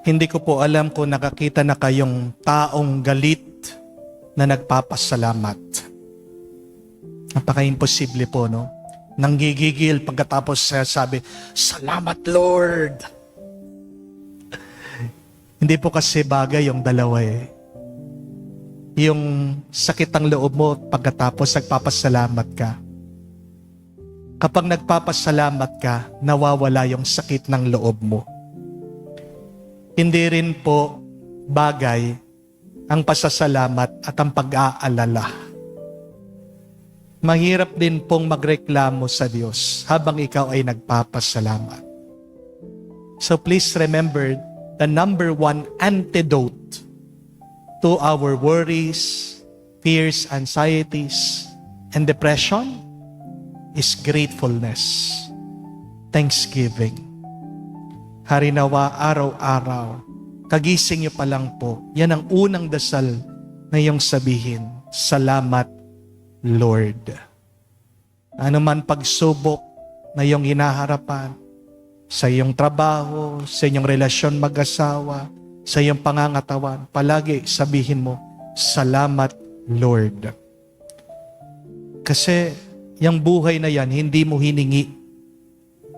Hindi ko po alam kung nakakita na kayong taong galit na nagpapasalamat. Napaka-imposible po, no? Nanggigigil pagkatapos sabi, "Salamat, Lord!" Hindi po kasi bagay yung dalawa eh. Yung sakit ang loob mo pagkatapos nagpapasalamat ka. Kapag nagpapasalamat ka, nawawala yung sakit ng loob mo. Hindi rin po bagay ang pasasalamat at ang pag-aalala. Mahirap din pong magreklamo sa Diyos habang ikaw ay nagpapasalamat. So please remember, the number one antidote to our worries, fears, anxieties, and depression is gratefulness, thanksgiving. Harinawa araw-araw, kagising niyo pa lang po, yan ang unang dasal na iyong sabihin, "Salamat, Lord." Ano man pagsubok na iyong hinaharapan, sa iyong trabaho, sa iyong relasyon mag-asawa, sa iyong pangangatawan, palagi sabihin mo, "Salamat, Lord." Kasi yung buhay na yan, hindi mo hiningi,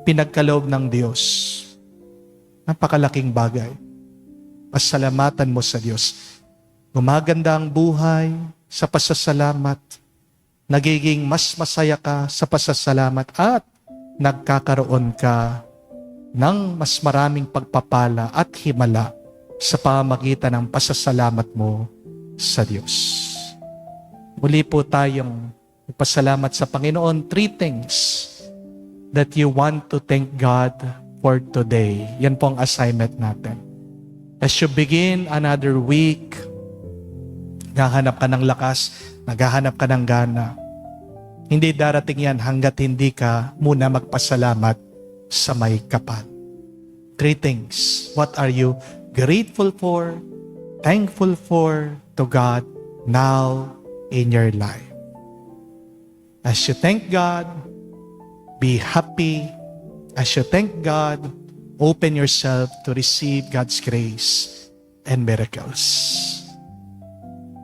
pinagkaloob ng Diyos. Napakalaking bagay. Pasalamatan mo sa Diyos. Gumaganda ang buhay sa pasasalamat. Nagiging mas masaya ka sa pasasalamat at nagkakaroon ka ng mas maraming pagpapala at himala sa pamamagitan ng pasasalamat mo sa Diyos. Muli po tayong ipasalamat sa Panginoon. 3 things that you want to thank God for today. Yan po ang assignment natin. As you begin another week, naghahanap ka ng lakas, naghahanap ka ng gana. Hindi darating yan hanggat hindi ka muna magpasalamat sa may kapal. 3 things. What are you grateful for, thankful for to God now in your life? As you thank God, be happy. As you thank God, open yourself to receive God's grace and miracles.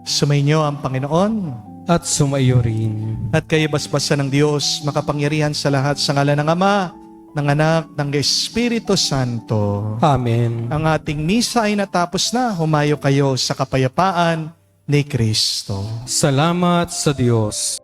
Sumainyo ang Panginoon At sumaiyo rin. at kayo basbasa ng Diyos, makapangyarihan sa lahat, sa ngalan ng Ama, ng Anak, ng Espiritu Santo. Amen. Ang ating misa ay natapos na. Humayo kayo sa kapayapaan ni Kristo. Salamat sa Diyos.